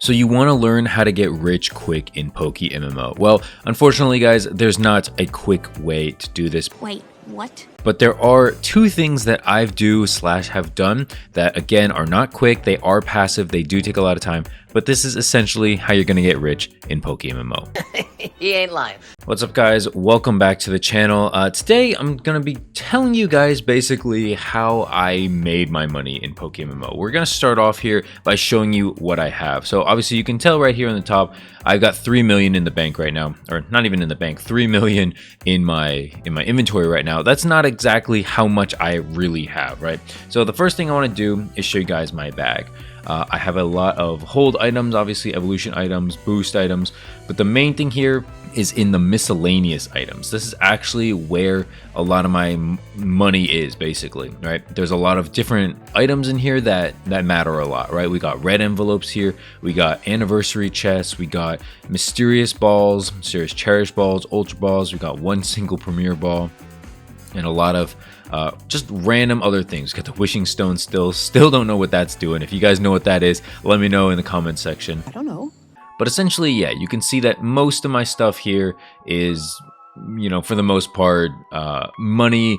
So you want to learn how to get rich quick in PokeMMO. Well, unfortunately guys, there's not a quick way to do this. Wait, what? But there are two things that I've have done that again are not quick, they are passive, they do take a lot of time, but this is essentially how you're going to get rich in PokeMMO. He ain't lying. What's up guys, welcome back to the channel. Today I'm going to be telling you guys basically how I made my money in PokeMMO. We're going to start off here by showing you what I have. So obviously you can tell right here on the top, I've got 3 million in the bank right now, or not even in the bank, 3 million in my inventory right now. That's not exactly how much I really have, right? So the first thing I want to do is show you guys my bag. I have a lot of hold items, obviously evolution items, boost items, but the main thing here is in the miscellaneous items. This is actually where a lot of my money is basically, right? There's a lot of different items in here that matter a lot, right? We got red envelopes here, we got anniversary chests, we got mysterious balls, mysterious cherish balls, ultra balls, we got one single premier ball, and a lot of just random other things. Got the wishing stone still don't know what that's doing. If you guys know what that is, let me know in the comment section. I don't know. But essentially, yeah, you can see that most of my stuff here is, you know, for the most part, money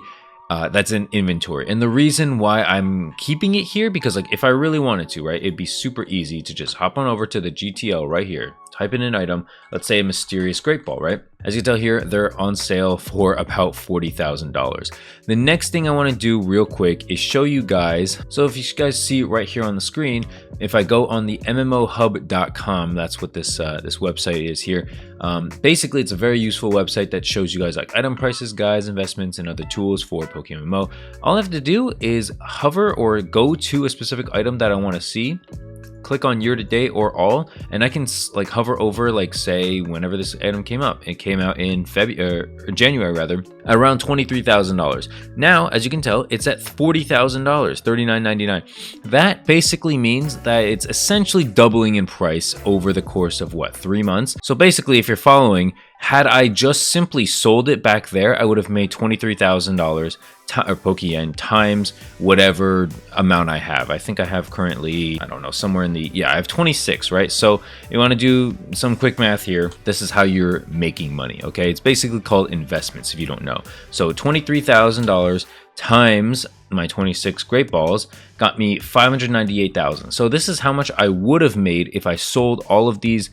that's in inventory. And the reason why I'm keeping it here, because like if I really wanted to, right, it'd be super easy to just hop on over to the GTL right here, type in an item, let's say a mysterious great ball, right? As you can tell here, they're on sale for about $40,000. The next thing I want to do real quick is show you guys. So if you guys see right here on the screen, if I go on the MMOhub.com, that's what this website is here. Basically, it's a very useful website that shows you guys like item prices, guides, investments, and other tools for PokeMMO. All I have to do is hover or go to a specific item that I want to see, click on year to date or all, and I can like hover over, like say whenever this item came up. It came out in January rather, at around $23,000. Now, as you can tell, it's at $40,000, $39.99. That basically means that it's essentially doubling in price over the course of what, 3 months? So basically, if you're following, had I just simply sold it back there, I would have made $23,000 or PokeYen times whatever amount I have. I think I have currently, I don't know, somewhere in the, yeah, I have 26, right? So you want to do some quick math here. This is how you're making money, okay? It's basically called investments if you don't know. So $23,000 times my 26 great balls got me 598,000. So this is how much I would have made if I sold all of these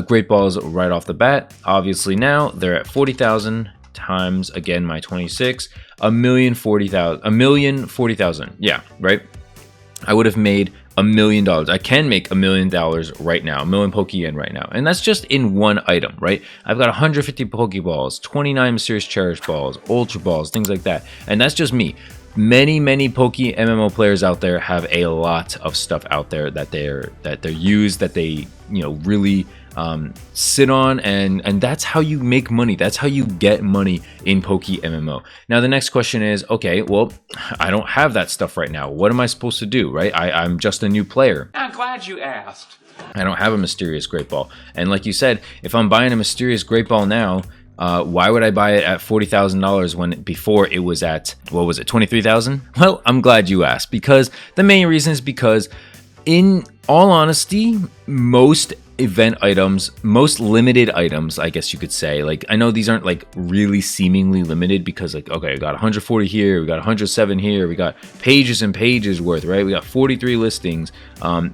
great balls right off the bat. Obviously now they're at 40,000 times, again, my 26, $1,040,000. Yeah, right? I would have made $1 million. I can make $1 million right now, 1 million PokeYen right now. And that's just in one item, right? I've got 150 Pokeballs, 29 mysterious cherish balls, ultra balls, things like that. And that's just me. Many PokeMMO players out there have a lot of stuff out there that they're used, that they, you know, really sit on, and that's how you make money. That's how you get money in PokeMMO. Now the next question is, okay, well, I don't have that stuff right now. What am I supposed to do, right? I'm just a new player. I'm glad you asked. I don't have a mysterious great ball. And like you said, if I'm buying a mysterious great ball now, why would I buy it at $40,000 when before it was at, what was it, 23,000? Well, I'm glad you asked, because the main reason is because in all honesty, most event items, most limited items, I guess you could say, like, I know these aren't like really seemingly limited because like, okay, we got 140 here, we got 107 here, we got pages and pages worth, right? We got 43 listings,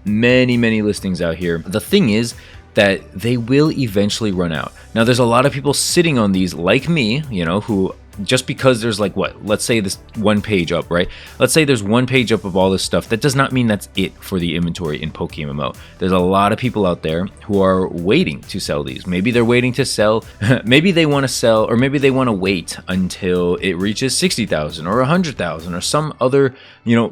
many listings out here. The thing is that they will eventually run out. Now there's a lot of people sitting on these like me, you know, who just because there's like what, let's say this one page up, right? Let's say there's one page up of all this stuff. That does not mean that's it for the inventory in PokeMMO. There's a lot of people out there who are waiting to sell these. Maybe they're waiting to sell, maybe they want to sell, or maybe they want to wait until it reaches 60,000 or 100,000 or some other, you know,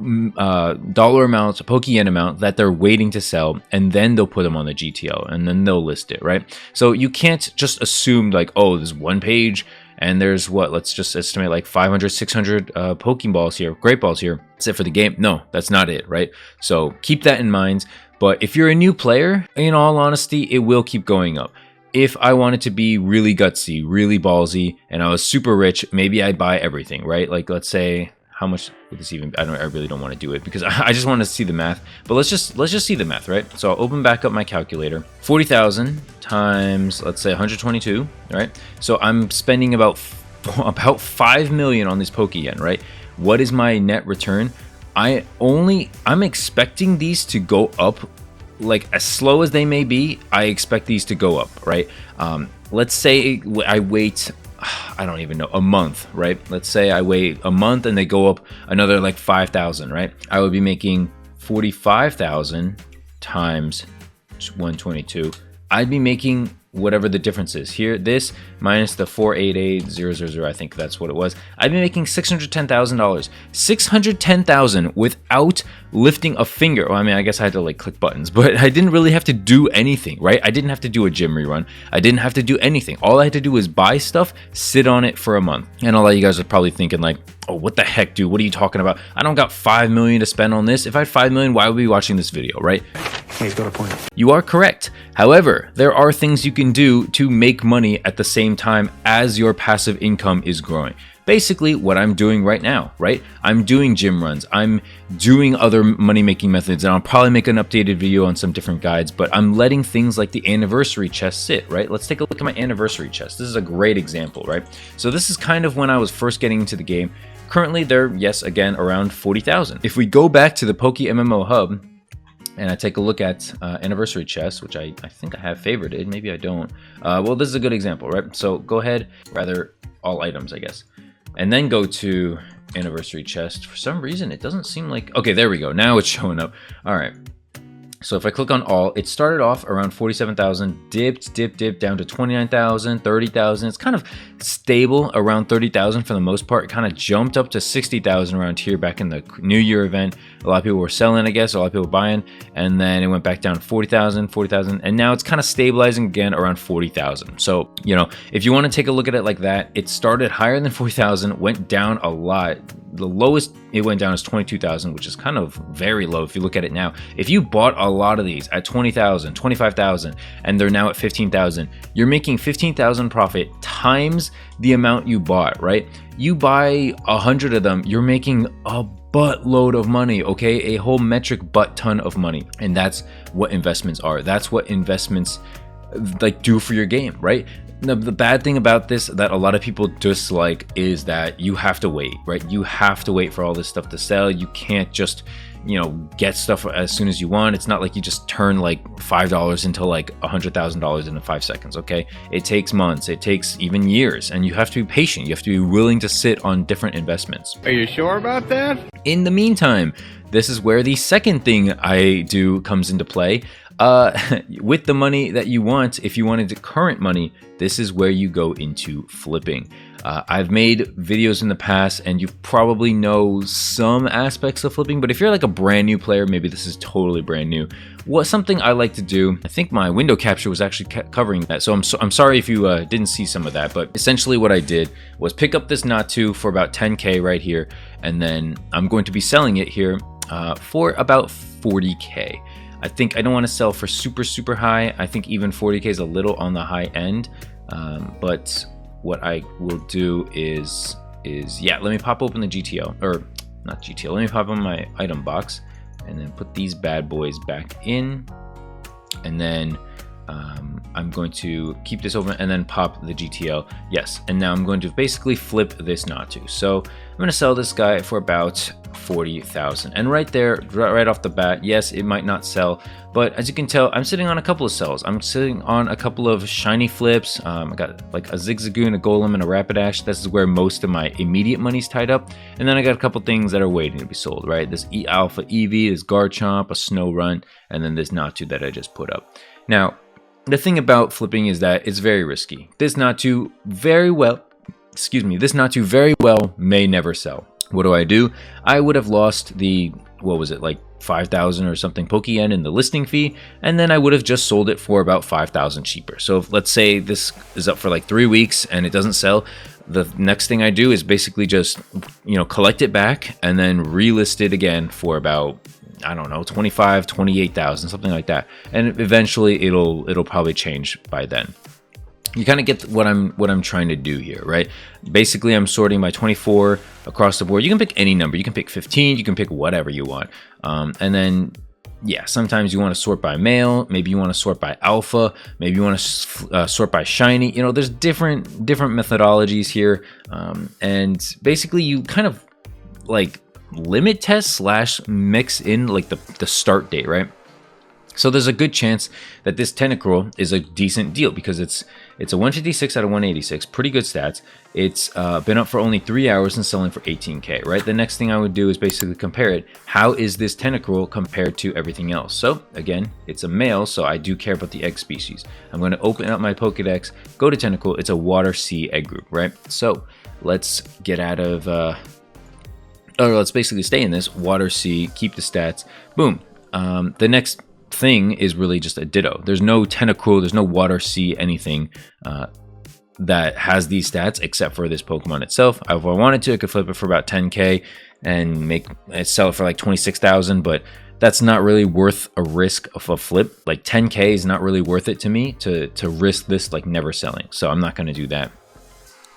dollar amount, PokeYen amount that they're waiting to sell, and then they'll put them on the GTL and then they'll list it, right? So you can't just assume like, oh, there's one page and there's what, let's just estimate like 500, 600 Pokeballs here, great balls here. That's it for the game. No, that's not it, right? So keep that in mind. But if you're a new player, in all honesty, it will keep going up. If I wanted to be really gutsy, really ballsy, and I was super rich, maybe I'd buy everything, right? Like, let's say, how much would this even be? I really don't want to do it because I just want to see the math, but let's just see the math, right? So I'll open back up my calculator. 40,000 times, let's say 122, right? So I'm spending about 5 million on this PokeYen, right? What is my net return? I'm expecting these to go up, like as slow as they may be. I expect these to go up, right? Let's say I wait, I don't even know, a month, right? Let's say I wait a month and they go up another like 5,000, right? I would be making 45,000 times 122. I'd be making whatever the difference is here, this minus the 488,000, I think that's what it was. I'd be making $610,000. $610,000 without lifting a finger. Well, I mean, I guess I had to like click buttons, but I didn't really have to do anything, right? I didn't have to do a gym rerun. I didn't have to do anything. All I had to do was buy stuff, sit on it for a month. And a lot of you guys are probably thinking like, oh, what the heck, dude? What are you talking about? I don't got 5 million to spend on this. If I had 5 million, why would we be watching this video, right? He's got a point. You are correct. However, there are things you can do to make money at the same time as your passive income is growing. Basically what I'm doing right now, right? I'm doing gym runs. I'm doing other money-making methods, and I'll probably make an updated video on some different guides, but I'm letting things like the anniversary chest sit, right? Let's take a look at my anniversary chest. This is a great example, right? So this is kind of when I was first getting into the game. Currently they're, yes, again, around 40,000. If we go back to the PokeMMO hub, and I take a look at anniversary chests, which I think I have favorited. Maybe I don't. Well, this is a good example, right? So go ahead, rather all items, I guess. And then go to anniversary chest. For some reason, it doesn't seem like... Okay, there we go. Now it's showing up. All right. So if I click on all, it started off around 47,000, dipped down to 29,000, 30,000. It's kind of stable around 30,000 for the most part. It kind of jumped up to 60,000 around here back in the New Year event. A lot of people were selling, I guess, a lot of people buying, and then it went back down to 40,000, and now it's kind of stabilizing again around 40,000. So, you know, if you want to take a look at it like that, it started higher than 40,000, went down a lot. The lowest it went down is 22,000, which is kind of very low if you look at it now. If you bought a lot of these at 20,000, 25,000, and they're now at 15,000, you're making 15,000 profit times the amount you bought, right? You buy 100 of them, you're making a buttload of money, okay? A whole metric butt ton of money. And that's what investments are. That's what investments like do for your game, right? Now, the bad thing about this that a lot of people dislike is that you have to wait, right? You have to wait for all this stuff to sell. You can't just, you know, get stuff as soon as you want. It's not like you just turn like $5 into like $100,000 in 5 seconds, okay? It takes months, it takes even years, and you have to be patient. You have to be willing to sit on different investments. Are you sure about that? In the meantime, this is where the second thing I do comes into play. With the money that you want, if you wanted the current money, this is where you go into flipping. I've made videos in the past, and you probably know some aspects of flipping, but if you're like a brand new player, maybe this is totally brand new. Something I like to do, I think my window capture was actually covering that, so I'm sorry if you didn't see some of that, but essentially what I did was pick up this Natu for about 10K right here, and then I'm going to be selling it here for about 40K. I think I don't want to sell for super high. I think even 40K is a little on the high end. But what I will do is yeah, let me pop open the GTL, or not GTL. Let me pop on my item box and then put these bad boys back in. And then I'm going to keep this open and then pop the GTL. Yes, and now I'm going to basically flip this Natu. So I'm going to sell this guy for about 40,000. And right there, right off the bat, yes, it might not sell, but as you can tell, I'm sitting on a couple of sells. I'm sitting on a couple of shiny flips. I got like a Zigzagoon, a Golem, and a Rapidash. This is where most of my immediate money's tied up. And then I got a couple things that are waiting to be sold, right? This E-Alpha Eevee, this Garchomp, a Snow Run, and then this Natu that I just put up. Now, the thing about flipping is that it's very risky. This Natu very well may never sell. What do? I would have lost the, what was it, like 5,000 or something PokeYen in the listing fee, and then I would have just sold it for about 5,000 cheaper. So if, let's say this is up for like 3 weeks and it doesn't sell, the next thing I do is basically just, you know, collect it back and then relist it again for about, I don't know, 25, 28,000, something like that. And eventually it'll probably change by then. you kind of get what I'm trying to do here, right? Basically, I'm sorting by 24 across the board. You can pick any number. You can pick 15. You can pick whatever you want. And then, yeah, sometimes you want to sort by male. Maybe you want to sort by alpha. Maybe you want to sort by shiny. You know, there's different methodologies here. And basically, you kind of like limit test / mix in like the start date, right? So there's a good chance that this Tentacruel is a decent deal because it's a 156 out of 186, pretty good stats. It's been up for only 3 hours and selling for 18k, right? The next thing I would do is basically compare it. How is this Tentacruel compared to everything else? So again, it's a male, so I do care about the egg species. I'm going to open up my Pokedex, go to Tentacruel. It's a water sea egg group, right? So let's get out of, or let's basically stay in this water sea, keep the stats, boom. The next thing is really just a ditto. There's no Tentacruel, there's no water sea anything that has these stats except for this Pokemon itself. If I wanted to, I could flip it for about 10k and sell it for like 26,000, but that's not really worth a risk of a flip. Like 10k is not really worth it to me to risk this like never selling. So I'm not going to do that.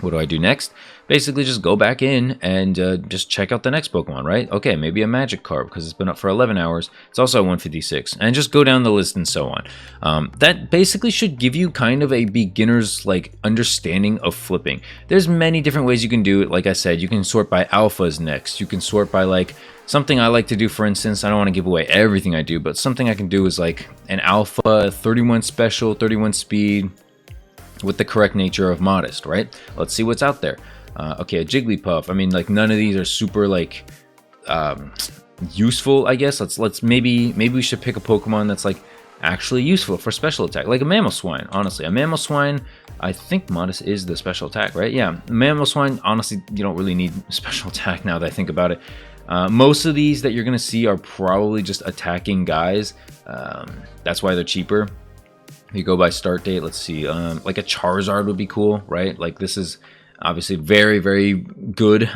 What do I do next? Basically just go back in and just check out the next Pokemon, right? Okay, maybe a Magikarp because it's been up for 11 hours. It's also a 156, and just go down the list and so on. That basically should give you kind of a beginner's like understanding of flipping. There's many different ways you can do it. Like I said, you can sort by alphas next. You can sort by like something I like to do, for instance. I don't want to give away everything I do, but something I can do is like an alpha, 31 special, 31 speed, with the correct nature of modest, right? Let's see what's out there. Okay, a Jigglypuff. I mean, like none of these are super like useful, I guess. Let's maybe we should pick a Pokemon that's like actually useful for special attack, like a Mamoswine. Honestly, a Mamoswine, I think modest is the special attack, right? Yeah, Mamoswine, honestly, you don't really need special attack now that I think about it. Most of these that you're gonna see are probably just attacking guys. That's why they're cheaper. If you go by start date, let's see, like a Charizard would be cool, right? Like this is obviously very, very good.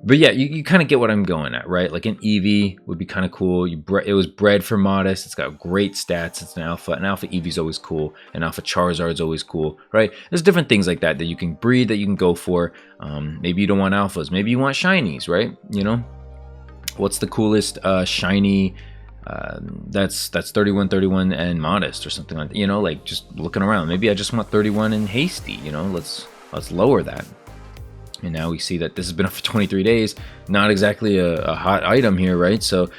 But yeah, you kind of get what I'm going at, right? Like an Eevee would be kind of cool. It was bred for modest. It's got great stats. It's an alpha. An alpha Eevee's always cool. An alpha Charizard's always cool, right? There's different things like that you can breed, that you can go for. Maybe you don't want alphas. Maybe you want shinies, right? You know, what's the coolest shiny? That's 31, 31 and modest or something like that. You know, like just looking around. Maybe I just want 31 and hasty. You know, let's lower that. And now we see that this has been up for 23 days. Not exactly a hot item here, right? So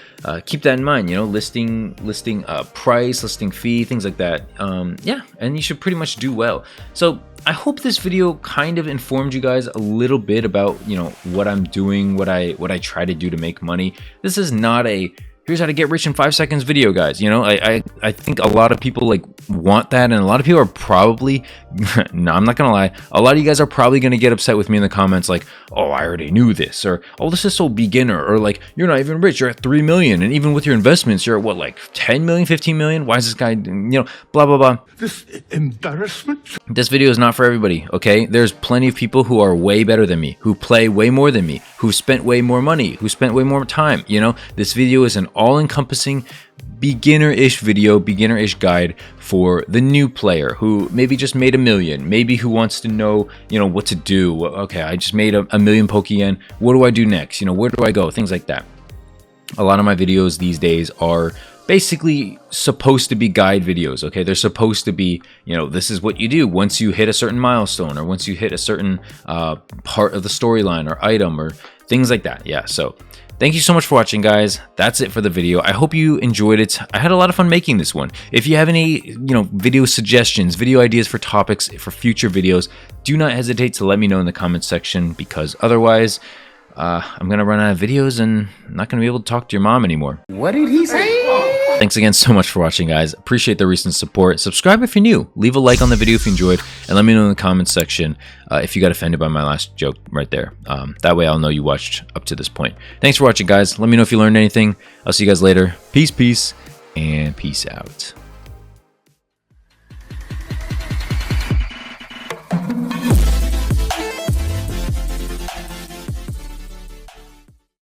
keep that in mind. You know, listing price, listing fee, things like that. Yeah, and you should pretty much do well. So I hope this video kind of informed you guys a little bit about, you know, what I'm doing, what I try to do to make money. This is not a here's how to get rich in 5 seconds video, guys. You know, I think a lot of people like want that, and a lot of people are probably no, I'm not gonna lie, a lot of you guys are probably gonna get upset with me in the comments like, oh, I already knew this, or oh, this is so beginner, or like, you're not even rich, you're at 3 million, and even with your investments you're at what, like 10 million, 15 million? Why is this guy, you know, blah blah blah. This embarrassment. This video is not for everybody, okay? There's plenty of people who are way better than me, who play way more than me, who spent way more money, who spent way more time. You know, this video is an all-encompassing beginner-ish video, beginner-ish guide for the new player who maybe just made 1 million, maybe who wants to know, you know, what to do. Okay, I just made a million PokeYen. What do I do next? You know, where do I go? Things like that. A lot of my videos these days are basically supposed to be guide videos, okay? They're supposed to be, you know, this is what you do once you hit a certain milestone, or once you hit a certain part of the storyline or item or things like that. Yeah, so thank you so much for watching, guys. That's it for the video. I hope you enjoyed it. I had a lot of fun making this one. If you have any, you know, video suggestions, video ideas for topics for future videos, do not hesitate to let me know in the comments section, because otherwise I'm gonna run out of videos and I'm not gonna be able to talk to your mom anymore. What did he say? Thanks again so much for watching, guys. Appreciate the recent support. Subscribe if you're new. Leave a like on the video if you enjoyed, and let me know in the comments section if you got offended by my last joke right there. That way I'll know you watched up to this point. Thanks for watching, guys. Let me know if you learned anything. I'll see you guys later. Peace, and peace out.